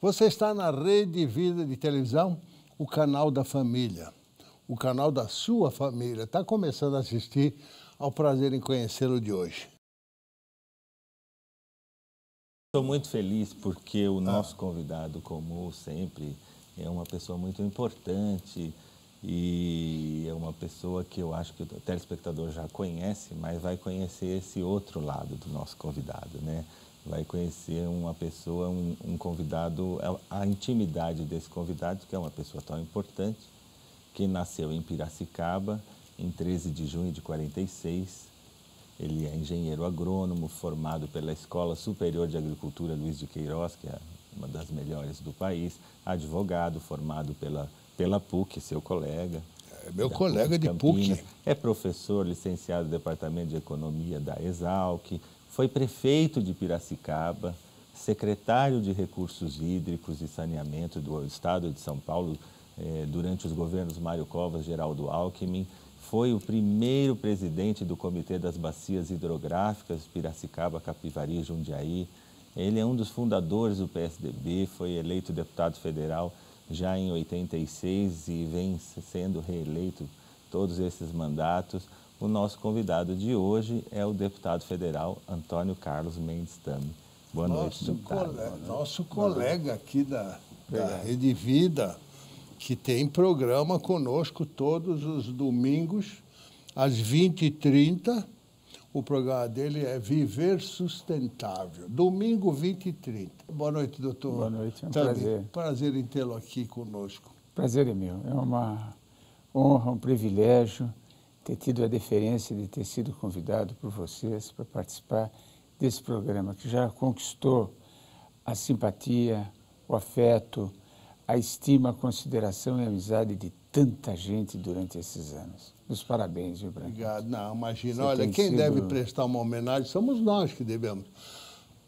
Você está na Rede Vida de Televisão, o canal da família, o canal da sua família. Está começando a assistir ao prazer em conhecê-lo de hoje. Estou muito feliz porque o nosso convidado, como sempre, é uma pessoa muito importante e é uma pessoa que eu acho que o telespectador já conhece, mas vai conhecer esse outro lado do nosso convidado, né? Vai conhecer uma pessoa, um convidado, a intimidade desse convidado, que é uma pessoa tão importante, que nasceu em Piracicaba em 13 de junho de 46. Ele é engenheiro agrônomo, formado pela Escola Superior de Agricultura Luiz de Queiroz, que é uma das melhores do país, advogado, formado pela PUC, seu colega. É meu colega de PUC. É professor, licenciado no Departamento de Economia da Exalc, foi prefeito de Piracicaba, secretário de Recursos Hídricos e Saneamento do Estado de São Paulo durante os governos Mário Covas, Geraldo Alckmin, foi o primeiro presidente do Comitê das Bacias Hidrográficas, Piracicaba, Capivari e Jundiaí. Ele é um dos fundadores do PSDB, foi eleito deputado federal já em 86 e vem sendo reeleito todos esses mandatos. O nosso convidado de hoje é o deputado federal Antônio Carlos Mendes Tame. Boa noite, deputado. Nosso colega aqui da Rede Vida, que tem programa conosco todos os domingos, às 20h30. O programa dele é Viver Sustentável, domingo 20h30. Boa noite, doutor. Boa noite, é um Tame, prazer. Prazer em tê-lo aqui conosco. Prazer é meu. É uma honra, um privilégio ter tido a deferência de ter sido convidado por vocês para participar desse programa, que já conquistou a simpatia, o afeto, a estima, a consideração e a amizade de tanta gente durante esses anos. Os parabéns, viu, Branco? Obrigado. Não, imagina, olha, quem deve prestar uma homenagem somos nós que devemos.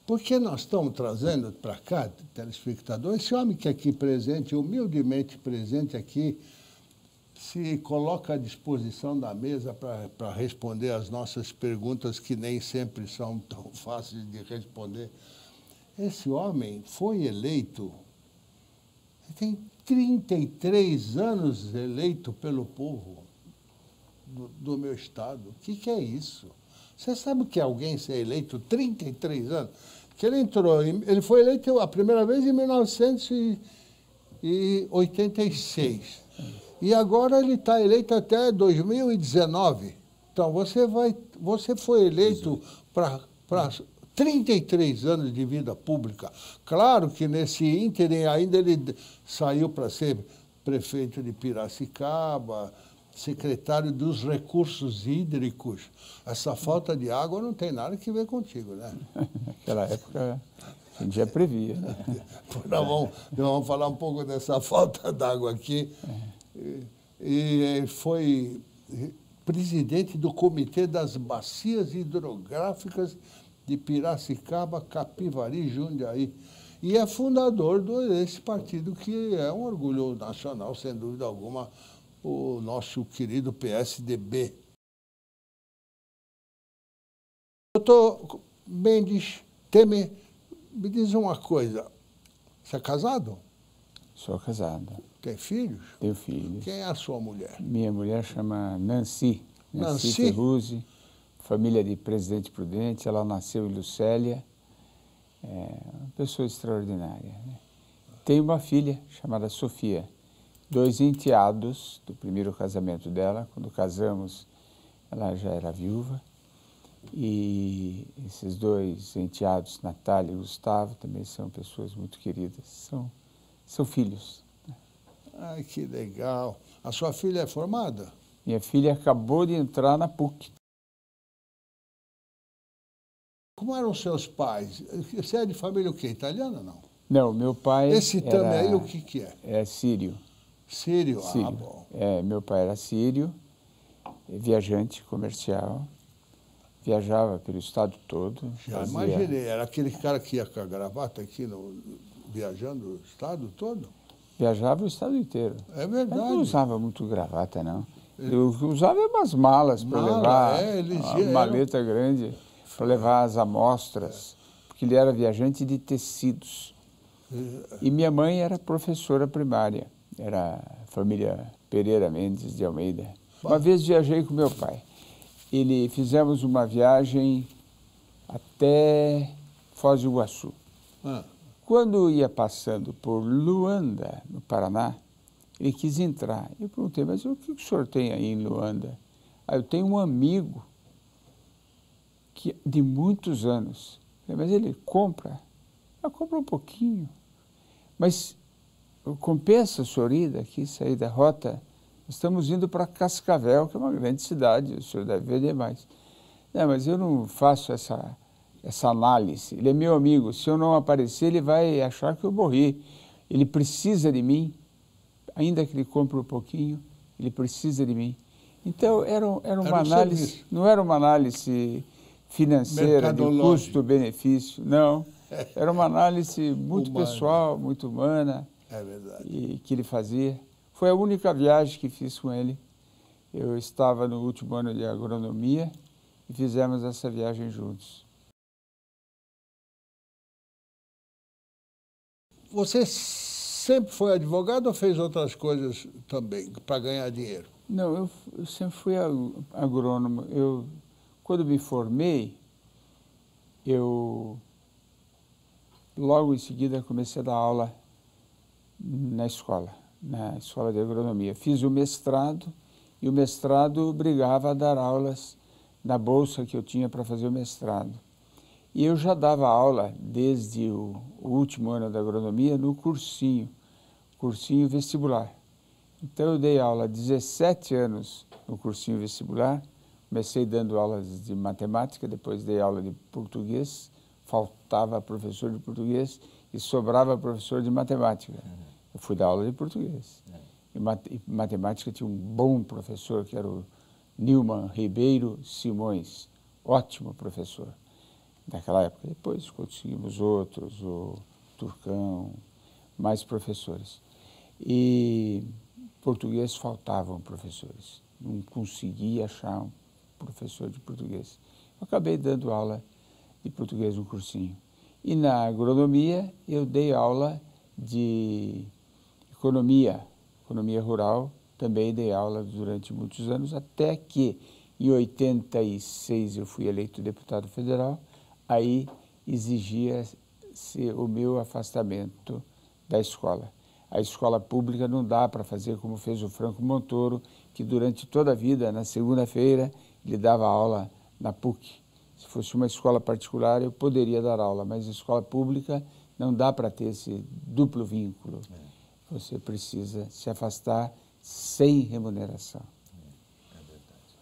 Porque nós estamos trazendo para cá, telespectador, esse homem que é aqui presente, humildemente presente aqui, se coloca à disposição da mesa para responder às nossas perguntas, que nem sempre são tão fáceis de responder. Esse homem foi eleito, tem 33 anos eleito pelo povo do meu estado. O que é isso? Você sabe o que é alguém ser eleito 33 anos? Que ele foi eleito a primeira vez em 1986. E agora ele está eleito até 2019. Então, você foi eleito para 33 anos de vida pública. Claro que nesse ínterim ainda ele saiu para ser prefeito de Piracicaba, secretário dos Recursos Hídricos. Essa falta de água não tem nada que ver contigo, né? Naquela época a gente já previa, né? Nós vamos falar um pouco dessa falta d'água aqui. E foi presidente do Comitê das Bacias Hidrográficas de Piracicaba, Capivari e Jundiaí. E é fundador desse partido que é um orgulho nacional, sem dúvida alguma, o nosso querido PSDB. Doutor Mendes Tame, me diz uma coisa, você é casado? Sou casado. Tem filhos? Tenho filhos. Quem é a sua mulher? Minha mulher chama Nancy Nancy Ferruzzi, família de Presidente Prudente. Ela nasceu em Lucélia, uma pessoa extraordinária, né? Tenho uma filha chamada Sofia, 2 enteados do primeiro casamento dela. Quando casamos, ela já era viúva. E esses 2 enteados, Natália e Gustavo, também são pessoas muito queridas. São filhos. Ai, que legal. A sua filha é formada? Minha filha acabou de entrar na PUC. Como eram seus pais? Você é de família o quê? Italiana, não? Não, meu pai Esse Tame aí, o que é? É sírio. Sírio? Sírio. Ah, bom. Meu pai era sírio, viajante comercial, viajava pelo estado todo. Já imaginei. Era aquele cara que ia com a gravata aqui, viajando o estado todo? Viajava o estado inteiro. É verdade. Eu não usava muito gravata, não. Eu usava umas malas para levar, uma maleta grande para levar as amostras, porque ele era viajante de tecidos. E minha mãe era professora primária, era a família Pereira Mendes de Almeida. Uma vez viajei com meu pai. Fizemos uma viagem até Foz do Iguaçu. Quando ia passando por Luanda, no Paraná, ele quis entrar. Eu perguntei, mas o que o senhor tem aí em Luanda? Eu tenho um amigo de muitos anos. Mas ele compra? Compra um pouquinho. Mas compensa, senhor, ir daqui, sair da rota? Estamos indo para Cascavel, que é uma grande cidade, o senhor deve vender mais. Não, mas eu não faço essa análise. Ele é meu amigo, se eu não aparecer, ele vai achar que eu morri. Ele precisa de mim, ainda que ele compre um pouquinho, ele precisa de mim. Então, era uma análise, serviço. Não era uma análise financeira, de custo-benefício, não. Era uma análise muito pessoal, muito humana, e que ele fazia. Foi a única viagem que fiz com ele. Eu estava no último ano de agronomia e fizemos essa viagem juntos. Você sempre foi advogado ou fez outras coisas também para ganhar dinheiro? Não, eu sempre fui agrônomo. Quando me formei, logo em seguida comecei a dar aula na escola de agronomia. Fiz o mestrado e o mestrado obrigava a dar aulas na bolsa que eu tinha para fazer o mestrado. E eu já dava aula desde o último ano da agronomia no cursinho vestibular. Então eu dei aula há 17 anos no cursinho vestibular, comecei dando aulas de matemática, depois dei aula de português, faltava professor de português e sobrava professor de matemática. Eu fui dar aula de português. E matemática tinha um bom professor, que era o Nilman Ribeiro Simões, ótimo professor naquela época. Depois conseguimos outros, o Turcão, mais professores. E português faltavam professores, não conseguia achar um professor de português. Eu acabei dando aula de português no cursinho. E na agronomia eu dei aula de economia rural, também dei aula durante muitos anos, até que em 86 eu fui eleito deputado federal, aí exigia-se o meu afastamento da escola. A escola pública não dá para fazer como fez o Franco Montoro, que durante toda a vida, na segunda-feira, ele dava aula na PUC. Se fosse uma escola particular, eu poderia dar aula, mas a escola pública não dá para ter esse duplo vínculo. Você precisa se afastar sem remuneração. É verdade.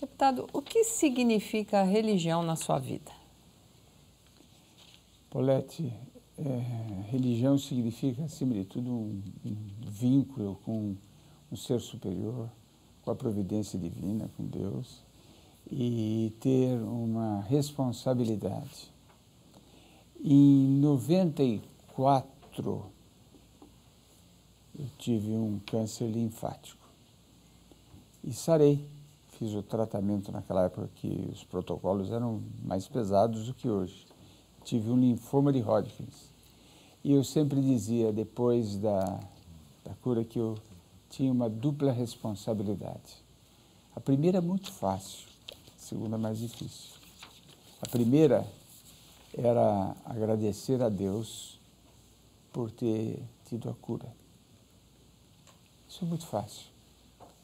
Deputado, o que significa a religião na sua vida? Paulette, religião significa, acima de tudo, um vínculo com um ser superior, com a providência divina, com Deus, e ter uma responsabilidade. Em 94, eu tive um câncer linfático e sarei. Fiz o tratamento naquela época que os protocolos eram mais pesados do que hoje. Tive um linfoma de Hodgkins. E eu sempre dizia, depois da cura, que eu tinha uma dupla responsabilidade. A primeira é muito fácil, a segunda é mais difícil. A primeira era agradecer a Deus por ter tido a cura. Isso é muito fácil.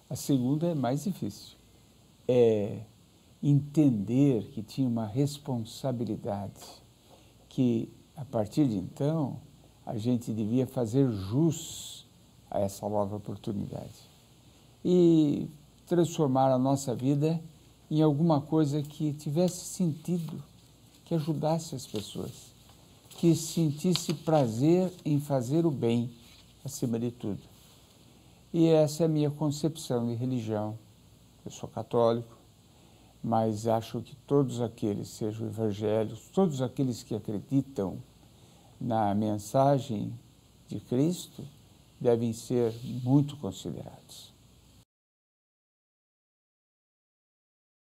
A segunda é mais difícil. É entender que tinha uma responsabilidade, que a partir de então a gente devia fazer jus a essa nova oportunidade e transformar a nossa vida em alguma coisa que tivesse sentido, que ajudasse as pessoas, que sentisse prazer em fazer o bem acima de tudo. E essa é a minha concepção de religião. Eu sou católico, mas acho que todos aqueles, sejam evangélicos, todos aqueles que acreditam na mensagem de Cristo, devem ser muito considerados.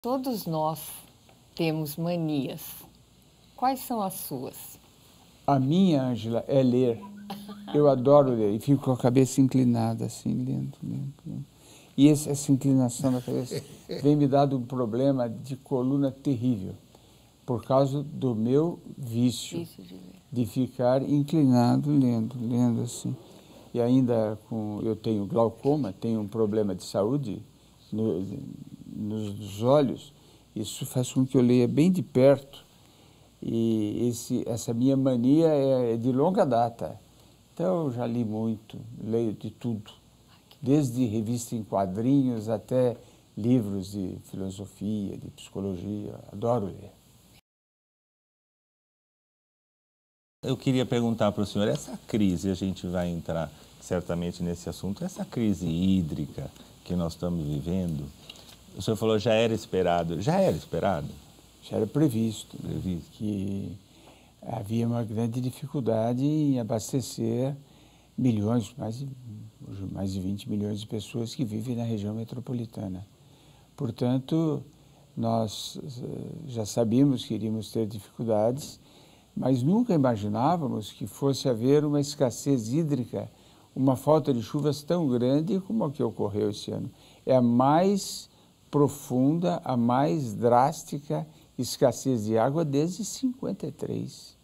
Todos nós temos manias. Quais são as suas? A minha, Ângela, é ler. Eu adoro ler e fico com a cabeça inclinada, assim, lendo. E essa inclinação da cabeça vem me dando um problema de coluna terrível, por causa do meu vício de ficar inclinado, lendo assim. E ainda eu tenho glaucoma, tenho um problema de saúde nos olhos, isso faz com que eu leia bem de perto. E essa minha mania é de longa data. Então, eu já li muito, leio de tudo, desde revista em quadrinhos até livros de filosofia, de psicologia. Adoro ler. Eu queria perguntar para o senhor, essa crise, a gente vai entrar certamente nesse assunto, essa crise hídrica que nós estamos vivendo, o senhor falou já era esperado. Já era esperado? Já era previsto. Que havia uma grande dificuldade em abastecer milhões, mais de 20 milhões de pessoas que vivem na região metropolitana. Portanto, nós já sabíamos que iríamos ter dificuldades, mas nunca imaginávamos que fosse haver uma escassez hídrica, uma falta de chuvas tão grande como a que ocorreu esse ano. É a mais profunda, a mais drástica escassez de água desde 53.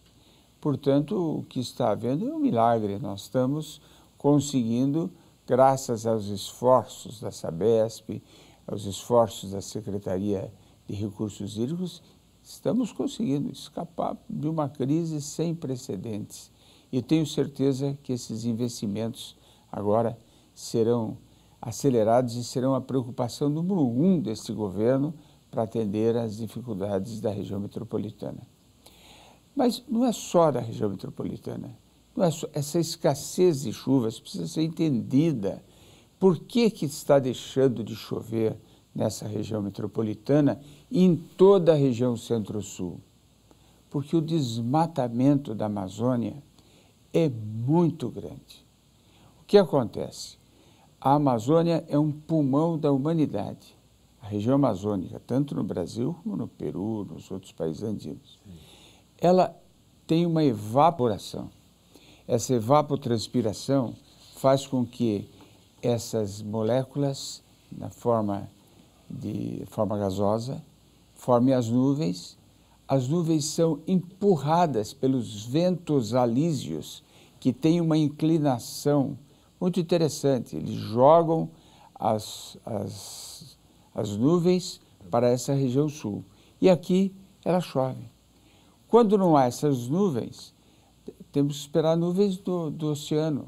Portanto, o que está havendo é um milagre. Nós estamos conseguindo, graças aos esforços da Sabesp, aos esforços da Secretaria de Recursos Hídricos, estamos conseguindo escapar de uma crise sem precedentes. E tenho certeza que esses investimentos agora serão acelerados e serão a preocupação número 1 deste governo para atender às dificuldades da região metropolitana. Mas não é só da região metropolitana. Não é só, essa escassez de chuvas precisa ser entendida. Por que está deixando de chover nessa região metropolitana e em toda a região centro-sul? Porque o desmatamento da Amazônia é muito grande. O que acontece? A Amazônia é um pulmão da humanidade. A região amazônica, tanto no Brasil como no Peru, nos outros países andinos. Ela tem uma evaporação. Essa evapotranspiração faz com que essas moléculas, na forma gasosa, formem as nuvens. As nuvens são empurradas pelos ventos alísios, que têm uma inclinação muito interessante. Eles jogam as nuvens para essa região sul. E aqui ela chove. Quando não há essas nuvens, temos que esperar nuvens do oceano,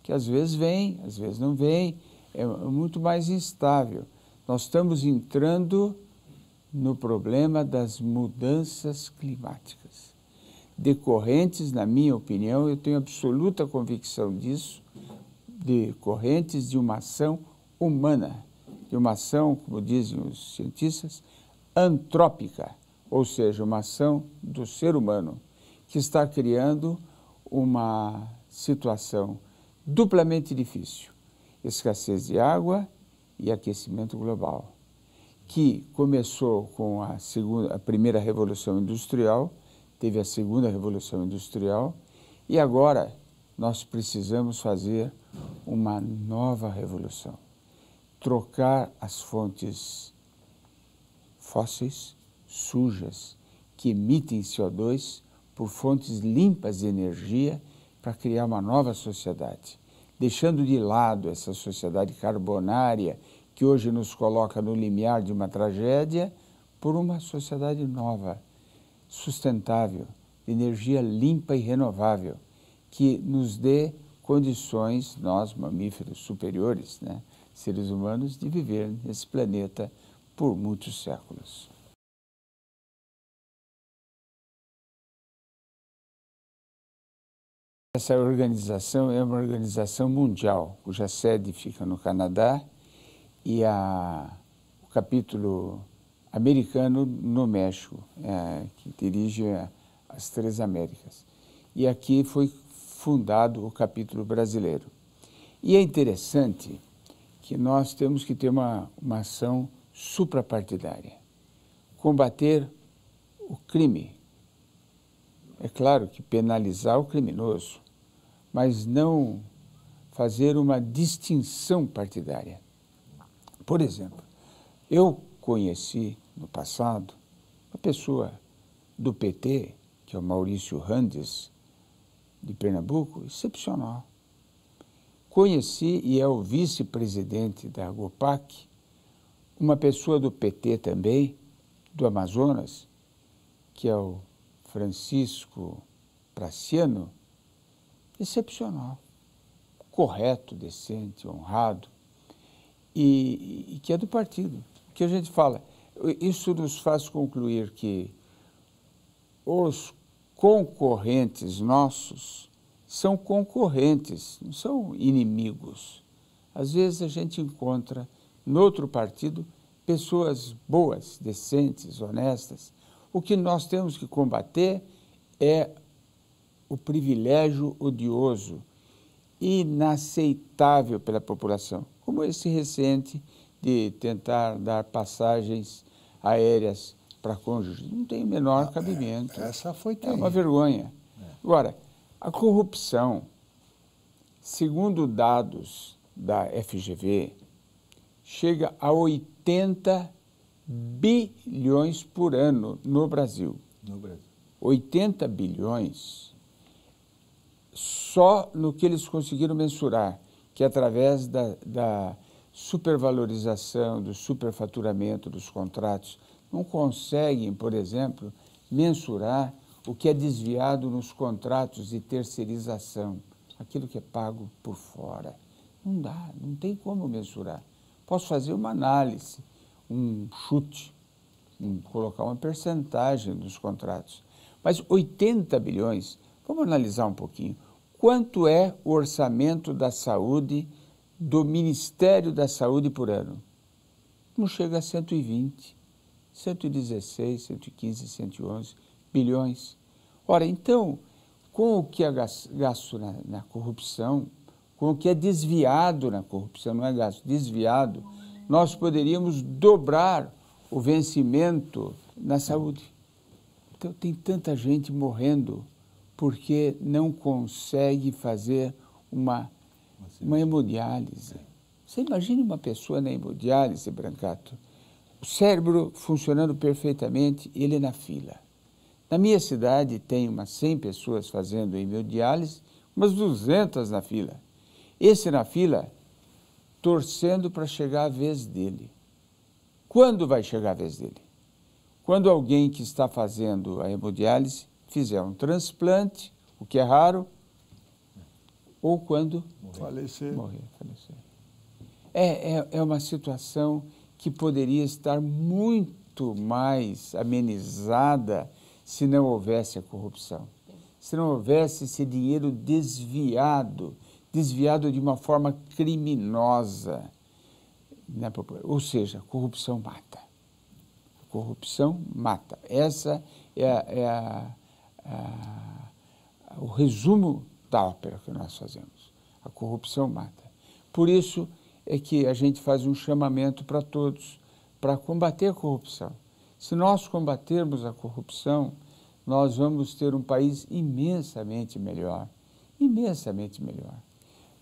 que às vezes vêm, às vezes não vêm, é muito mais instável. Nós estamos entrando no problema das mudanças climáticas, decorrentes, na minha opinião, eu tenho absoluta convicção disso, decorrentes de uma ação humana, de uma ação, como dizem os cientistas, antrópica, ou seja, uma ação do ser humano, que está criando uma situação duplamente difícil, escassez de água e aquecimento global, que começou com a primeira Revolução Industrial, teve a segunda Revolução Industrial, e agora nós precisamos fazer uma nova revolução. Trocar as fontes fósseis, sujas, que emitem CO2, por fontes limpas de energia para criar uma nova sociedade, deixando de lado essa sociedade carbonária que hoje nos coloca no limiar de uma tragédia, por uma sociedade nova, sustentável, de energia limpa e renovável, que nos dê condições, nós, mamíferos superiores, né, seres humanos, de viver nesse planeta por muitos séculos. Essa organização é uma organização mundial, cuja sede fica no Canadá e o capítulo americano no México, que dirige as 3 Américas. E aqui foi fundado o capítulo brasileiro. E é interessante que nós temos que ter uma ação suprapartidária, combater o crime. É claro que penalizar o criminoso, mas não fazer uma distinção partidária. Por exemplo, eu conheci no passado uma pessoa do PT, que é o Maurício Randes, de Pernambuco, excepcional. Conheci, e é o vice-presidente da Agopac, uma pessoa do PT também, do Amazonas, que é o Francisco Praciano, excepcional, correto, decente, honrado, e que é do partido. O que a gente fala, isso nos faz concluir que os concorrentes nossos são concorrentes, não são inimigos. Às vezes a gente encontra no outro partido pessoas boas, decentes, honestas. O que nós temos que combater é o privilégio odioso, inaceitável pela população, como esse recente de tentar dar passagens aéreas para cônjuges. Não tem o menor cabimento. Essa foi É terrível. uma vergonha. Agora, a corrupção, segundo dados da FGV, chega a 80 bilhões por ano no Brasil. No Brasil. 80 bilhões só no que eles conseguiram mensurar, que é através da supervalorização, do superfaturamento dos contratos, não conseguem, por exemplo, mensurar o que é desviado nos contratos de terceirização, aquilo que é pago por fora. Não dá, não tem como mensurar. Posso fazer uma análise, um chute, colocar uma percentagem dos contratos. Mas 80 bilhões, vamos analisar um pouquinho. Quanto é o orçamento da saúde do Ministério da Saúde por ano? Não chega a 120, 116, 115, 111 bilhões. Ora, então, com o que é gasto na corrupção, com o que é desviado na corrupção, não é gasto, desviado, nós poderíamos dobrar o vencimento na saúde. Então, tem tanta gente morrendo porque não consegue fazer uma hemodiálise. Você imagine uma pessoa na hemodiálise, Brancato, o cérebro funcionando perfeitamente, ele na fila. Na minha cidade tem umas 100 pessoas fazendo hemodiálise, umas 200 na fila. Esse na fila, torcendo para chegar a vez dele. Quando vai chegar a vez dele? Quando alguém que está fazendo a hemodiálise fizer um transplante, o que é raro, ou quando Falecer. morrer, falecer. É uma situação que poderia estar muito mais amenizada se não houvesse a corrupção, se não houvesse esse dinheiro desviado de uma forma criminosa. Ou seja, a corrupção mata. A corrupção mata. Essa é o resumo da ópera que nós fazemos. A corrupção mata. Por isso é que a gente faz um chamamento para todos, para combater a corrupção. Se nós combatermos a corrupção, nós vamos ter um país imensamente melhor, imensamente melhor.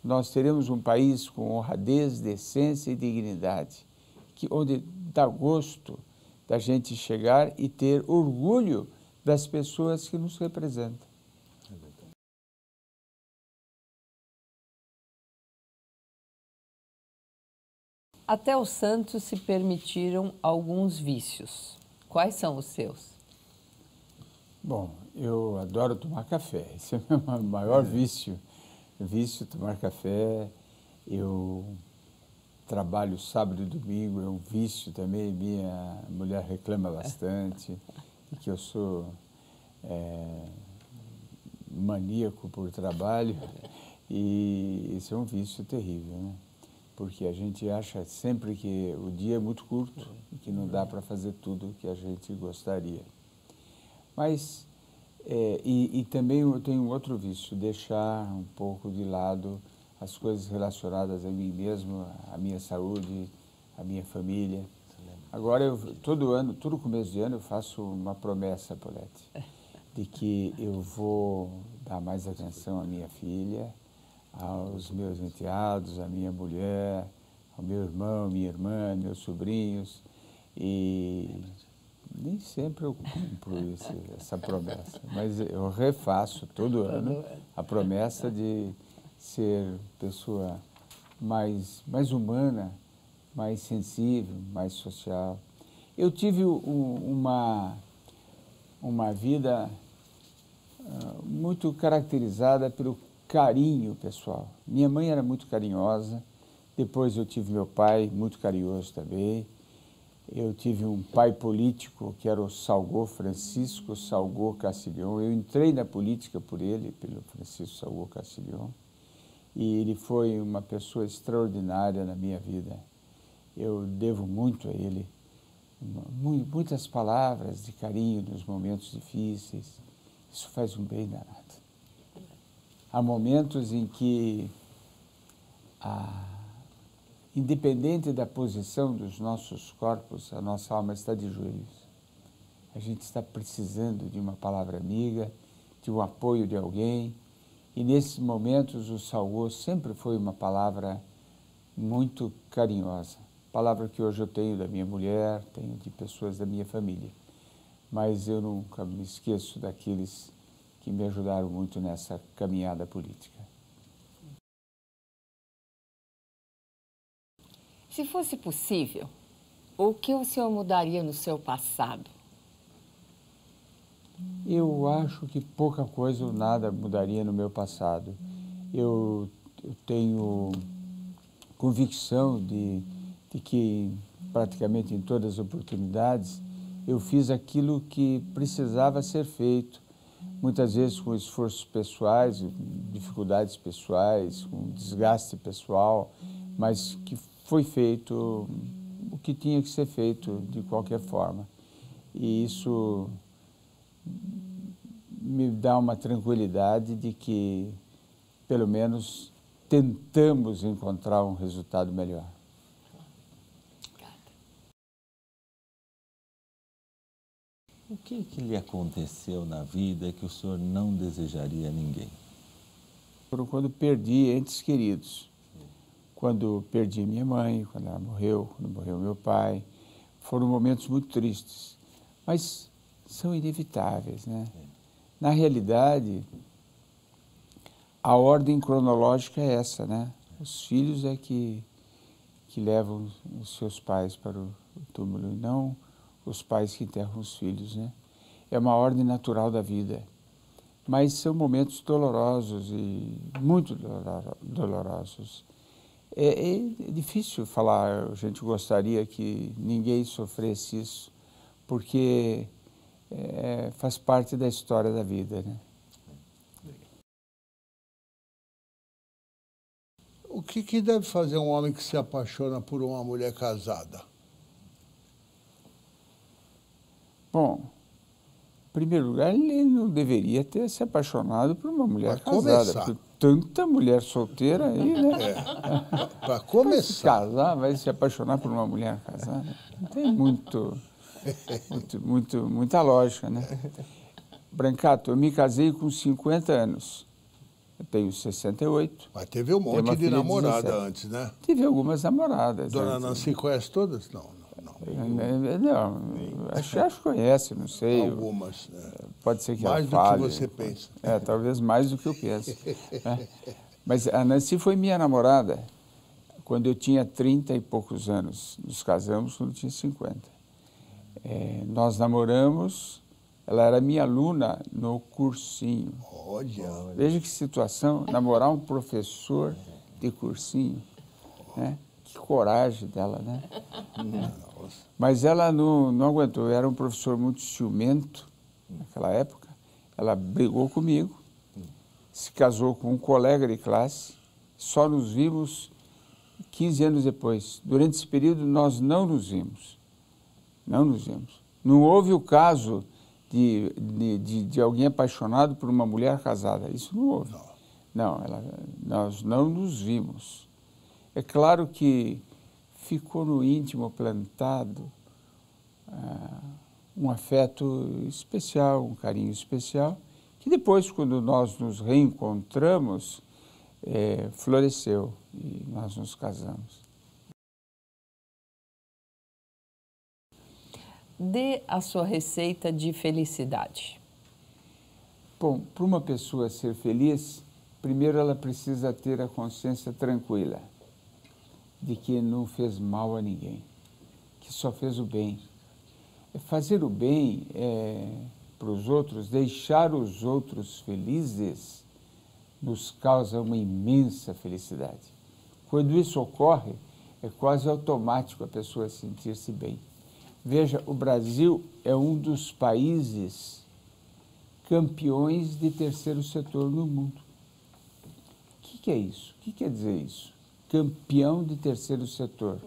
Nós teremos um país com honradez, decência e dignidade, onde dá gosto da gente chegar e ter orgulho das pessoas que nos representam. Até os santos se permitiram alguns vícios. Quais são os seus? Bom, eu adoro tomar café. Esse é o meu maior vício. Vício tomar café. Eu trabalho sábado e domingo, é um vício também. Minha mulher reclama bastante, que eu sou maníaco por trabalho. E esse é um vício terrível, né? Porque a gente acha sempre que o dia é muito curto e que não dá para fazer tudo o que a gente gostaria. Mas, e também eu tenho outro vício, deixar um pouco de lado as coisas relacionadas a mim mesmo, a minha saúde, a minha família. Agora, todo ano, todo começo de ano, eu faço uma promessa, Paulette, de que eu vou dar mais atenção à minha filha, aos meus enteados, à minha mulher, ao meu irmão, minha irmã, meus sobrinhos. E nem sempre eu cumpro essa promessa, mas eu refaço todo ano a promessa de ser pessoa mais humana, mais sensível, mais social. Eu tive uma vida muito caracterizada pelo carinho pessoal. Minha mãe era muito carinhosa, depois eu tive meu pai, muito carinhoso também. Eu tive um pai político, que era o Salgô, Francisco Salgô Castilhon. Eu entrei na política por ele, pelo Francisco Salgô Castilhon, e ele foi uma pessoa extraordinária na minha vida. Eu devo muito a ele, muitas palavras de carinho nos momentos difíceis. Isso faz um bem danado. Há momentos em que, independente da posição dos nossos corpos, a nossa alma está de joelhos. A gente está precisando de uma palavra amiga, de um apoio de alguém. E nesses momentos o Salgô sempre foi uma palavra muito carinhosa. Palavra que hoje eu tenho da minha mulher, tenho de pessoas da minha família. Mas eu nunca me esqueço daqueles que me ajudaram muito nessa caminhada política. Se fosse possível, o que o senhor mudaria no seu passado? Eu acho que pouca coisa ou nada mudaria no meu passado. Eu tenho convicção de que praticamente em todas as oportunidades eu fiz aquilo que precisava ser feito, muitas vezes com esforços pessoais, dificuldades pessoais, com desgaste pessoal, mas que foi feito o que tinha que ser feito de qualquer forma. E isso me dá uma tranquilidade de que, pelo menos, tentamos encontrar um resultado melhor. O que lhe aconteceu na vida que o senhor não desejaria a ninguém? Foram quando perdi entes queridos. Quando perdi minha mãe, quando ela morreu, quando morreu meu pai. Foram momentos muito tristes, mas são inevitáveis, né? Na realidade, a ordem cronológica é essa, né? Os filhos é que levam os seus pais para o túmulo, e não os pais que enterram os filhos, né? É uma ordem natural da vida. Mas são momentos dolorosos e muito dolorosos. É difícil falar, a gente gostaria que ninguém sofresse isso, porque faz parte da história da vida, né? O que deve fazer um homem que se apaixona por uma mulher casada? Bom, em primeiro lugar, ele não deveria ter se apaixonado por uma mulher casada, porque tanta mulher solteira aí, né? Para começar. Vai se casar, vai se apaixonar por uma mulher casada. Não tem muita lógica, né? Brancato, eu me casei com 50 anos. Eu tenho 68. Mas teve um monte de namorada antes, né? Tive algumas namoradas. Dona Nancy conhece todas? Não. Não, acho que conhece, não sei. Algumas, né? Pode ser que mais ela fale. Mais do que você pensa. Talvez mais do que eu penso. Mas a Nancy foi minha namorada quando eu tinha 30 e poucos anos. Nos casamos quando eu tinha 50. Nós namoramos, ela era minha aluna no cursinho. Olha. Veja que situação, namorar um professor de cursinho, né? Que coragem dela, né? Mas ela não aguentou, eu era um professor muito ciumento naquela época. Ela brigou comigo, se casou com um colega de classe, só nos vimos 15 anos depois. Durante esse período nós não nos vimos. Não houve o caso de alguém apaixonado por uma mulher casada, isso não houve. Nós não nos vimos. É claro que ficou no íntimo plantado um afeto especial, um carinho especial, que depois, quando nós nos reencontramos, floresceu e nós nos casamos. Dê a sua receita de felicidade. Bom, para uma pessoa ser feliz, primeiro ela precisa ter a consciência tranquila de que não fez mal a ninguém, que só fez o bem. Fazer o bem para os outros, deixar os outros felizes, nos causa uma imensa felicidade. Quando isso ocorre, é quase automático a pessoa sentir-se bem. Veja, o Brasil é um dos países campeões de terceiro setor no mundo. O que é isso? O que quer dizer isso? Campeão de terceiro setor.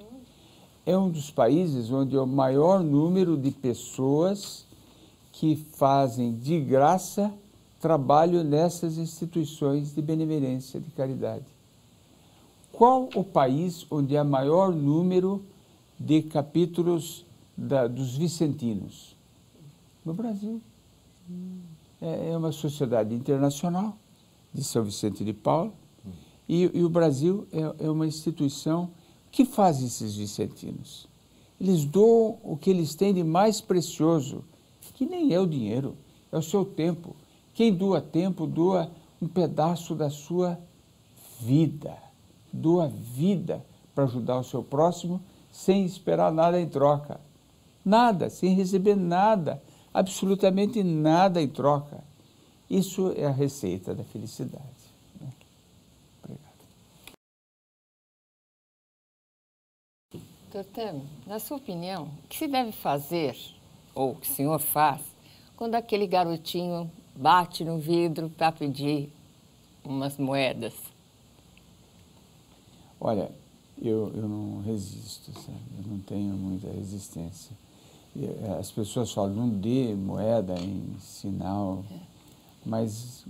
É um dos países onde é o maior número de pessoas que fazem de graça trabalho nessas instituições de benemerência, de caridade. Qual o país onde há maior número de capítulos dos vicentinos? No Brasil. É uma sociedade internacional de São Vicente de Paulo e o Brasil é uma instituição. O que fazem esses vicentinos? Eles doam o que eles têm de mais precioso, que nem é o dinheiro, é o seu tempo. Quem doa tempo, doa um pedaço da sua vida. Doa vida para ajudar o seu próximo sem esperar nada em troca. Nada, sem receber nada, absolutamente nada em troca. Isso é a receita da felicidade. Obrigado. Doutor, na sua opinião, o que se deve fazer, ou o que o senhor faz, quando aquele garotinho bate no vidro para pedir umas moedas? Olha, eu não resisto, sabe? Eu não tenho muita resistência. As pessoas falam, não dê moeda em sinal, mas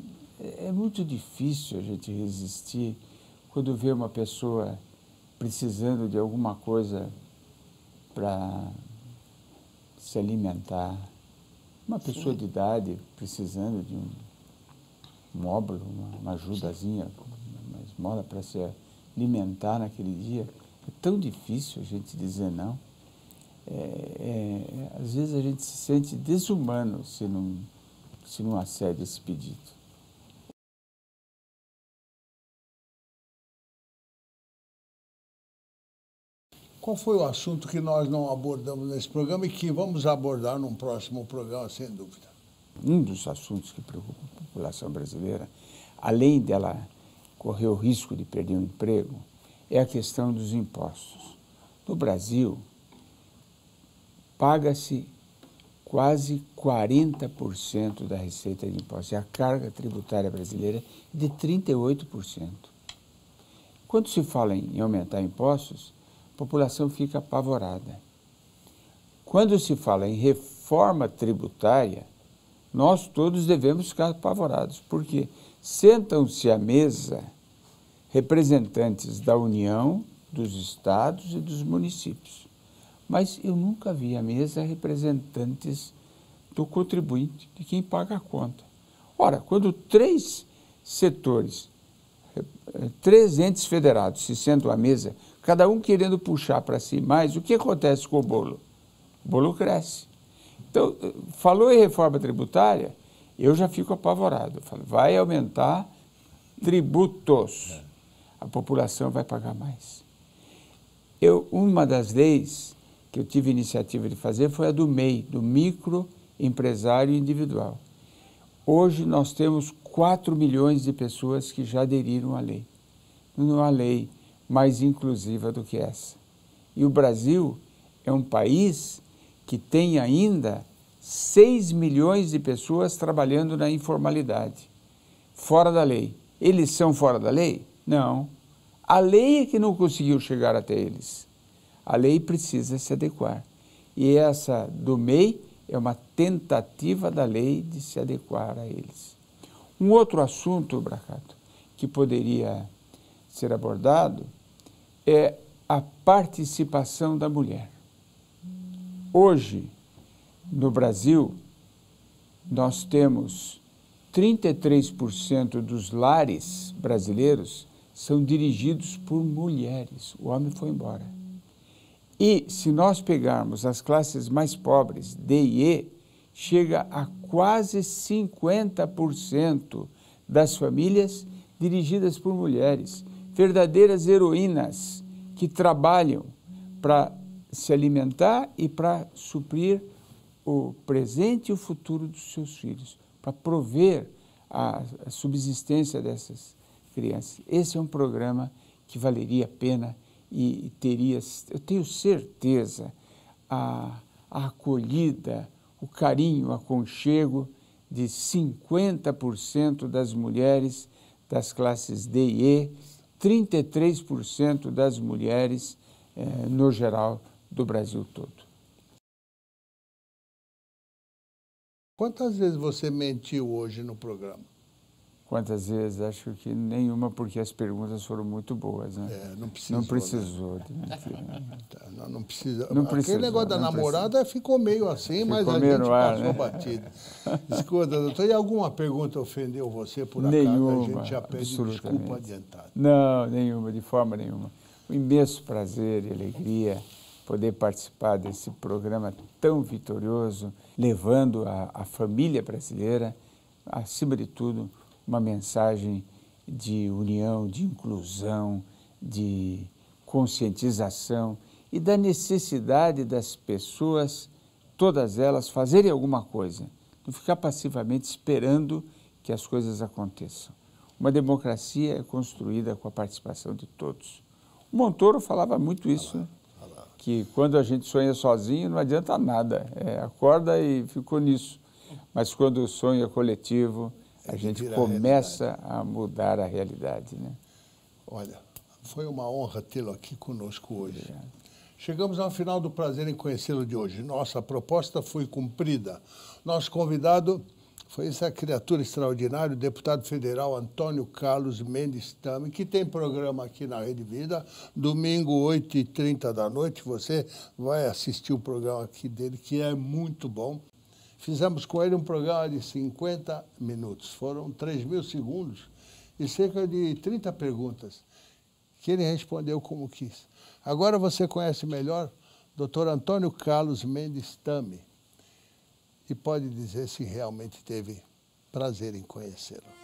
é muito difícil a gente resistir quando vê uma pessoa precisando de alguma coisa para se alimentar. Uma pessoa de idade precisando de um óbolo, uma ajudazinha, uma esmola para se alimentar naquele dia. É tão difícil a gente dizer não. Às vezes a gente se sente desumano se não acede esse pedido. Qual foi o assunto que nós não abordamos nesse programa e que vamos abordar num próximo programa, sem dúvida? Um dos assuntos que preocupa a população brasileira, além dela correr o risco de perder o emprego, é a questão dos impostos. No Brasil, paga-se quase 40% da receita de impostos. E a carga tributária brasileira é de 38%. Quando se fala em aumentar impostos, a população fica apavorada. Quando se fala em reforma tributária, nós todos devemos ficar apavorados, porque sentam-se à mesa representantes da União, dos estados e dos municípios. Mas eu nunca vi à mesa representantes do contribuinte, de quem paga a conta. Ora, quando três setores, três entes federados se sentam à mesa, cada um querendo puxar para si mais, o que acontece com o bolo? O bolo cresce. Então, falou em reforma tributária, eu já fico apavorado. Eu falo, vai aumentar tributos. A população vai pagar mais. Uma das leis que eu tive iniciativa de fazer foi a do MEI, do microempresário individual. Hoje nós temos 4 milhões de pessoas que já aderiram à lei. Não há lei mais inclusiva do que essa. E o Brasil é um país que tem ainda 6 milhões de pessoas trabalhando na informalidade, fora da lei. Eles são fora da lei? Não. A lei é que não conseguiu chegar até eles. A lei precisa se adequar. E essa do MEI é uma tentativa da lei de se adequar a eles. Um outro assunto, Bracato, que poderia ser abordado é a participação da mulher. Hoje, no Brasil, nós temos 33% dos lares brasileiros são dirigidos por mulheres. O homem foi embora. E se nós pegarmos as classes mais pobres, D e E, chega a quase 50% das famílias dirigidas por mulheres, verdadeiras heroínas que trabalham para se alimentar e para suprir o presente e o futuro dos seus filhos, para prover a subsistência dessas crianças. Esse é um programa que valeria a pena e teria, eu tenho certeza, a acolhida, o carinho, o aconchego de 50% das mulheres das classes D e E, 33% das mulheres, no geral, do Brasil todo. Quantas vezes você mentiu hoje no programa? Quantas vezes? Acho que nenhuma, porque as perguntas foram muito boas, né? Não precisou. Não precisou de mentir. Não precisa. Não precisou, Aquele negócio da namorada ficou meio assim, ficou mas a meio gente no ar, passou né? batido. Escuta, doutor, e alguma pergunta ofendeu você por acaso? Nenhuma, A gente já pede desculpa adiantada. Não, nenhuma, de forma nenhuma. Um imenso prazer e alegria poder participar desse programa tão vitorioso, levando a família brasileira, acima de tudo, uma mensagem de união, de inclusão, de conscientização e da necessidade das pessoas, todas elas, fazerem alguma coisa, não ficar passivamente esperando que as coisas aconteçam. Uma democracia é construída com a participação de todos. O Montoro falava muito isso, né? Que quando a gente sonha sozinho não adianta nada, acorda e ficou nisso. Mas quando o sonho é coletivo, a gente começa a mudar a realidade, né? Olha, foi uma honra tê-lo aqui conosco hoje. Obrigado. Chegamos ao final do prazer em conhecê-lo de hoje. Nossa proposta foi cumprida. Nosso convidado foi essa criatura extraordinária, o deputado federal Antônio Carlos Mendes Tame, que tem programa aqui na Rede Vida, domingo, 8h30 da noite. Você vai assistir o programa aqui dele, que é muito bom. Fizemos com ele um programa de 50 minutos. Foram 3.000 segundos e cerca de 30 perguntas que ele respondeu como quis. Agora você conhece melhor o Dr. Antônio Carlos Mendes Tame e pode dizer se realmente teve prazer em conhecê-lo.